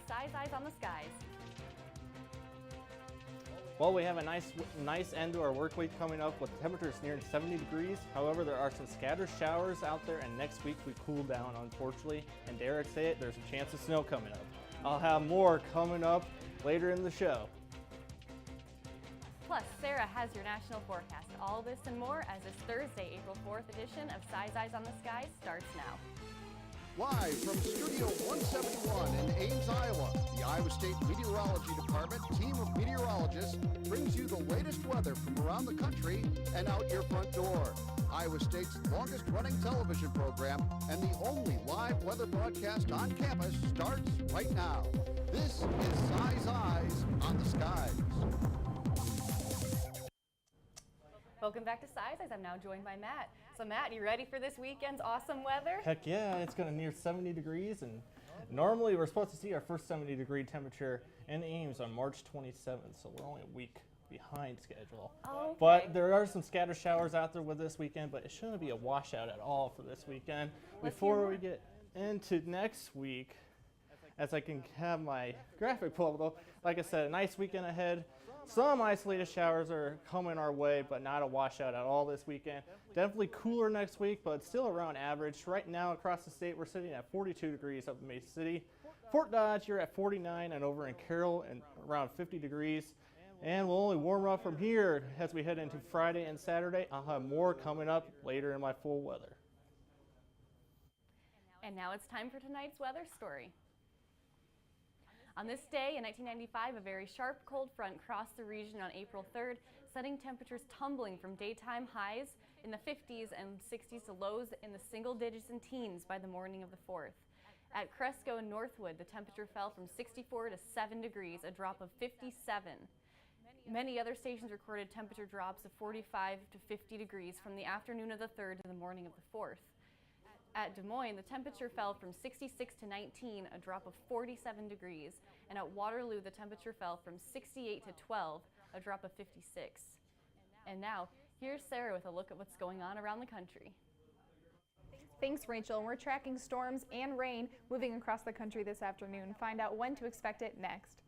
Si's Eyes on the Skies. Well, we have a nice end to our work week coming up with temperatures nearing 70 degrees. However, there are some scattered showers out there, and next week we cool down, unfortunately. And dare I say it, there's a chance of snow coming up. I'll have more coming up later in the show. Plus, Sara has your national forecast. All this and more as this Thursday, April 4th edition of Si's Eyes on the Skies starts now. Live from Studio 171 in Ames, Iowa, the Iowa State Meteorology Department team of meteorologists brings you the latest weather from around the country and out your front door. Iowa State's longest-running television program and the only live weather broadcast on campus starts right now. This is Si's Eyes on the Skies. Welcome back to Si's Eyes. I'm now joined by Matt. So Matt, you ready for this weekend's awesome weather? Heck yeah, it's going to near 70 degrees, and normally we're supposed to see our first 70-degree temperature in Ames on March 27th, so we're only a week behind schedule. Oh, okay. But there are some scattered showers out there with this weekend, but it shouldn't be a washout at all for this weekend. Before we get into next week, as I can have my graphic pulled up, like I said, a nice weekend ahead. Some isolated showers are coming our way, but not a washout at all this weekend. Definitely cooler next week, but still around average. Right now across the state, we're sitting at 42 degrees up in Mason City. Fort Dodge, you're at 49, and over in Carroll, and around 50 degrees. And we'll only warm up from here as we head into Friday and Saturday. I'll have more coming up later in my full weather. And now it's time for tonight's weather story. On this day in 1995, a very sharp cold front crossed the region on April 3rd, setting temperatures tumbling from daytime highs in the 50s and 60s to lows in the single digits and teens by the morning of the 4th. At Cresco and Northwood, the temperature fell from 64 to 7 degrees, a drop of 57. Many other stations recorded temperature drops of 45 to 50 degrees from the afternoon of the 3rd to the morning of the 4th. At Des Moines, the temperature fell from 66 to 19, a drop of 47 degrees. And at Waterloo, the temperature fell from 68 to 12, a drop of 56. And now, here's Sara with a look at what's going on around the country. Thanks, Rachel. We're tracking storms and rain moving across the country this afternoon. Find out when to expect it next.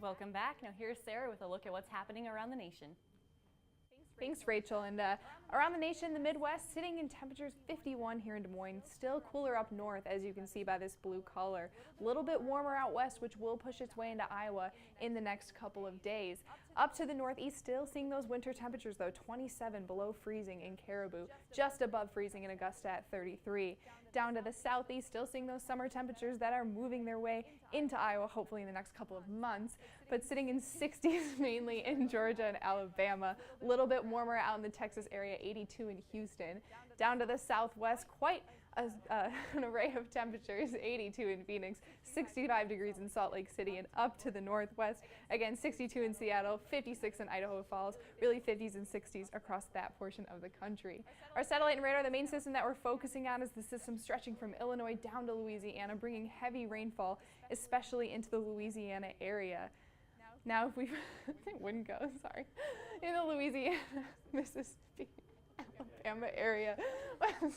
Welcome back. Now here's Sara with a look at what's happening around the nation. Thanks, Rachel. And around the nation, the Midwest, sitting in temperatures 51 here in Des Moines, still cooler up north, as you can see by this blue color. A little bit warmer out west, which will push its way into Iowa in the next couple of days. Up to the northeast, still seeing those winter temperatures, though, 27 below freezing in Caribou, just above freezing in Augusta at 33. Down to the southeast, still seeing those summer temperatures that are moving their way into Iowa, hopefully in the next couple of months, but sitting in 60s mainly in Georgia and Alabama. A little bit warmer out in the Texas area, 82 in Houston. Down to the southwest, quite an array of temperatures, 82 in Phoenix, 65 degrees in Salt Lake City, and up to the northwest, again 62 in Seattle, 56 in Idaho Falls, really 50s and 60s across that portion of the country. Our satellite and radar, the main system that we're focusing on is the system stretching from Illinois down to Louisiana, bringing heavy rainfall, especially into the Louisiana area. Now if we, it wouldn't go, sorry, in the Louisiana, Mississippi, Alabama area.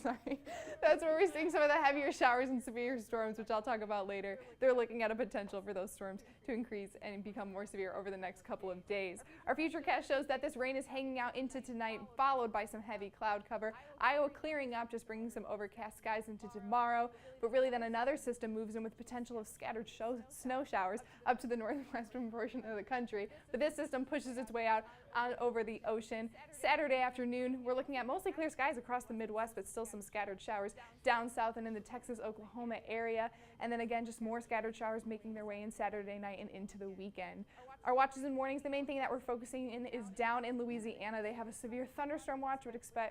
Sorry. That's where we're seeing some of the heavier showers and severe storms, which I'll talk about later. They're looking at a potential for those storms to increase and become more severe over the next couple of days. Our futurecast shows that this rain is hanging out into tonight, followed by some heavy cloud cover. Iowa clearing up, just bringing some overcast skies into tomorrow. But really then another system moves in with potential of scattered snow showers up to the northwestern portion of the country. But this system pushes its way out on over the ocean. Saturday afternoon, we're looking at mostly clear skies across the Midwest, but still some scattered showers down south and in the Texas-Oklahoma area. And then again, just more scattered showers making their way in Saturday night and into the weekend. Our watches and warnings, the main thing that we're focusing in is down in Louisiana. They have a severe thunderstorm watch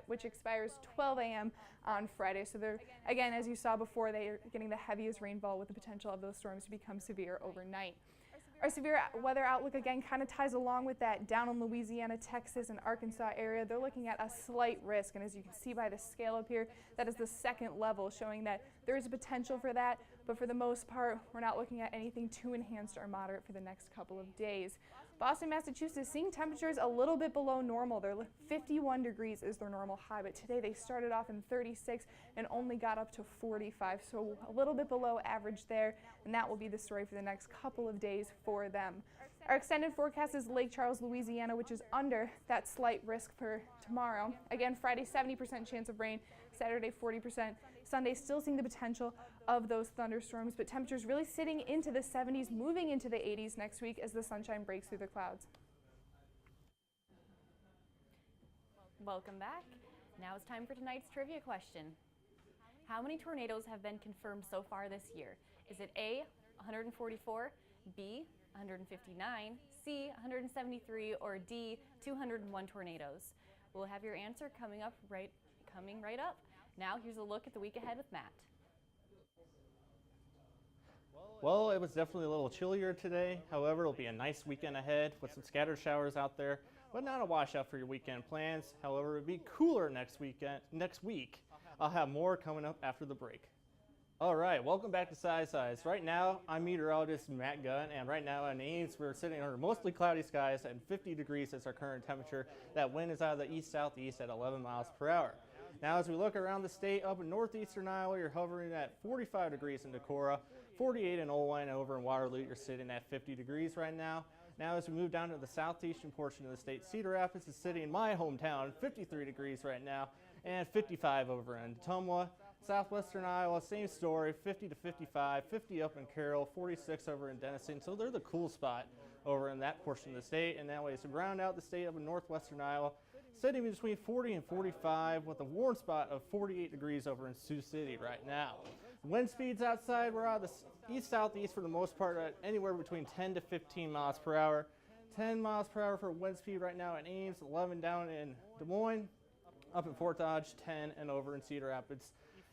which expires 12 a.m. on Friday. So they're, again, as you saw before, they are getting the heaviest rainfall with the potential of those storms to become severe overnight. Our severe weather outlook again kind of ties along with that down in Louisiana, Texas, and Arkansas area. They're looking at a slight risk, and as you can see by the scale up here, that is the second level, showing that there is a potential for that, but for the most part, we're not looking at anything too enhanced or moderate for the next couple of days. Boston, Massachusetts, seeing temperatures a little bit below normal. They're 51 degrees is their normal high, but today they started off in 36 and only got up to 45, so a little bit below average there, and that will be the story for the next couple of days for them. Our extended forecast is Lake Charles, Louisiana, which is under that slight risk for tomorrow. Again, Friday, 70% chance of rain, Saturday, 40%. Sunday, still seeing the potential of those thunderstorms, but temperatures really sitting into the 70s, moving into the 80s next week as the sunshine breaks through the clouds. Welcome back. Now it's time for tonight's trivia question. How many tornadoes have been confirmed so far this year? Is it A, 144, B, 159, C, 173, or D, 201 tornadoes? We'll have your answer coming right up. Now here's a look at the week ahead with Matt. Well, it was definitely a little chillier today. However, it'll be a nice weekend ahead with some scattered showers out there, but not a washout for your weekend plans. However, it'll be cooler next week. I'll have more coming up after the break. All right, welcome back to Size. Right now, I'm meteorologist Matt Gunn, and right now in Ames, we're sitting under mostly cloudy skies and 50 degrees is our current temperature. That wind is out of the east-southeast at 11 miles per hour. Now, as we look around the state, up in northeastern Iowa, you're hovering at 45 degrees in Decorah, 48 in Olwine, and over in Waterloo, you're sitting at 50 degrees right now. Now, as we move down to the southeastern portion of the state, Cedar Rapids is sitting in my hometown, 53 degrees right now, and 55 over in Tumwa. Southwestern Iowa, same story, 50 to 55, 50 up in Carroll, 46 over in Denison. So they're the cool spot over in that portion of the state. And that way, to round out the state up in northwestern Iowa, sitting between 40 and 45 with a warm spot of 48 degrees over in Sioux City right now. Wind speeds outside, we're out of the east-southeast for the most part at anywhere between 10 to 15 miles per hour. 10 miles per hour for wind speed right now in Ames, 11 down in Des Moines, up in Fort Dodge, 10 and over in Cedar Rapids.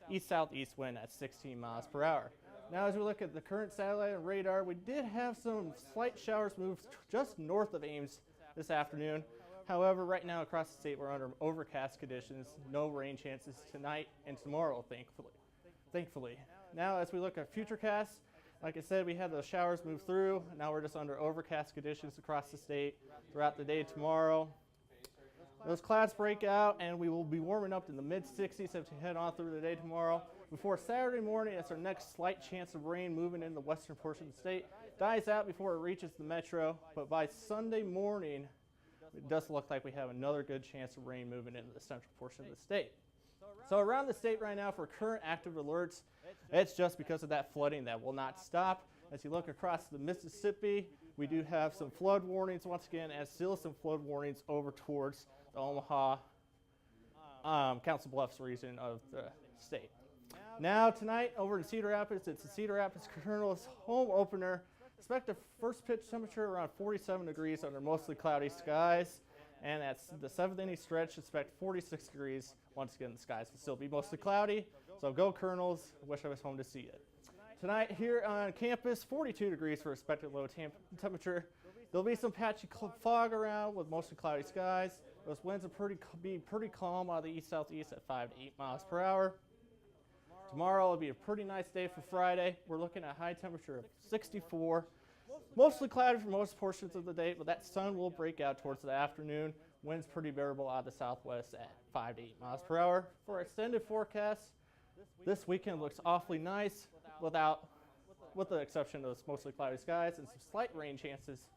East-southeast wind at 16 miles per hour. Now as we look at the current satellite and radar, we did have some slight showers move just north of Ames this afternoon. However, right now across the state we're under overcast conditions, no rain chances tonight and tomorrow, thankfully. Now as we look at futurecast, like I said, we had those showers move through. Now we're just under overcast conditions across the state throughout the day tomorrow. Those clouds break out, and we will be warming up in the mid-60s as we head on through the day tomorrow. Before Saturday morning, it's our next slight chance of rain moving in the western portion of the state. Dies out before it reaches the metro, but by Sunday morning, it does look like we have another good chance of rain moving into the central portion of the state. So around the state right now for current active alerts, it's just because of that flooding that will not stop. As you look across the Mississippi, we do have some flood warnings once again, and still some flood warnings over towards the Omaha, Council Bluffs region of the state. Now tonight over in Cedar Rapids, it's the Cedar Rapids Kernels home opener. Expect a first pitch temperature around 47 degrees under mostly cloudy skies. And at the 7th inning stretch, expect 46 degrees. Once again, the skies will still be mostly cloudy. So go Kernels. Wish I was home to see it. Tonight here on campus, 42 degrees for expected low temperature. There'll be some patchy fog around with mostly cloudy skies. Those winds will be pretty calm out of the east-southeast at 5 to 8 miles per hour. Tomorrow will be a pretty nice day for Friday. We're looking at a high temperature of 64. Mostly cloudy for most portions of the day, but that sun will break out towards the afternoon. Winds pretty bearable out of the southwest at 5 to 8 miles per hour. For our extended forecast, this weekend looks awfully nice with the exception of those mostly cloudy skies and some slight rain chances,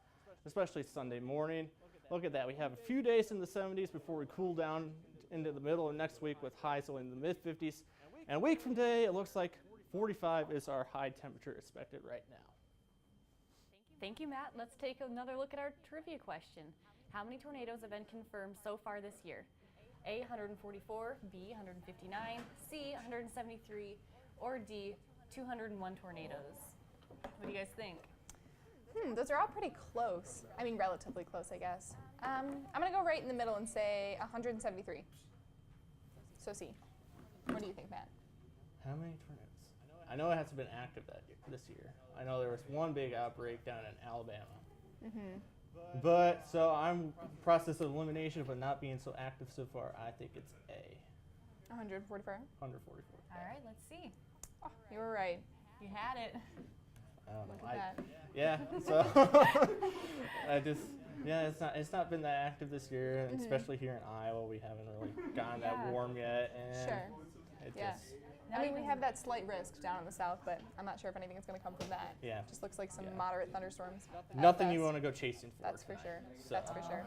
especially Sunday morning. Look at that. We have a few days in the 70s before we cool down into the middle of next week with highs in the mid-50s. And a week from today, it looks like 45 is our high temperature expected right now. Thank you, Matt. Let's take another look at our trivia question. How many tornadoes have been confirmed so far this year? A, 144, B, 159, C, 173, or D, 201 tornadoes? What do you guys think? Those are all pretty close. I mean, relatively close, I guess. I'm going to go right in the middle and say 173. So C. What do you think, Matt? How many tornadoes? I know it hasn't been active this year. I know there was one big outbreak down in Alabama. But, so I'm process of elimination, but not being so active so far, I think it's A. 144. 144. All right, let's see. Oh, you were right. You had it. I don't know. Look at that. Yeah, so it's not been that active this year, and especially here in Iowa. We haven't really gotten that warm yet, and Sure. it Yeah. just I mean, we have that slight risk down in the south, but I'm not sure if anything is going to come from that. Yeah. Just looks like some Yeah. moderate thunderstorms. at nothing you best. want to go chasing for. That's for sure. So- That's for sure.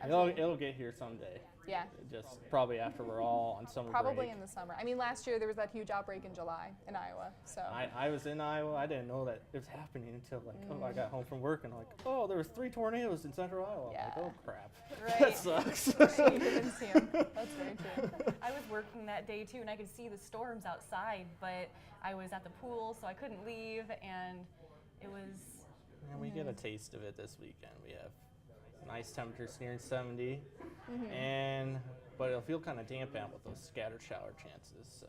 It'll get here someday. Yeah. Just probably after we're all on summer Probably break. in the summer. I mean, last year there was that huge outbreak in July in Iowa. So I was in Iowa. I didn't know that it was happening until I got home from work and there was 3 tornadoes in central Iowa. Yeah. I'm like, oh crap, Right. that sucks. you didn't see 'em. That's very true. I was working that day too, and I could see the storms outside, but I was at the pool, so I couldn't leave, and it was. And we get a taste of it this weekend. We have nice temperatures near 70, but it'll feel kind of damp out with those scattered shower chances. So,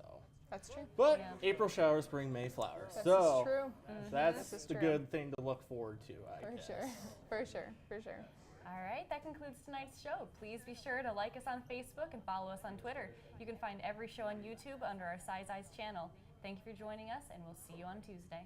That's true. but Yeah. April showers bring May flowers. This so is true. that's This is the true. good thing to look forward to. I For guess. sure. For sure. For sure. All right, that concludes tonight's show. Please be sure to like us on Facebook and follow us on Twitter. You can find every show on YouTube under our Size Eyes channel. Thank you for joining us, and we'll see you on Tuesday.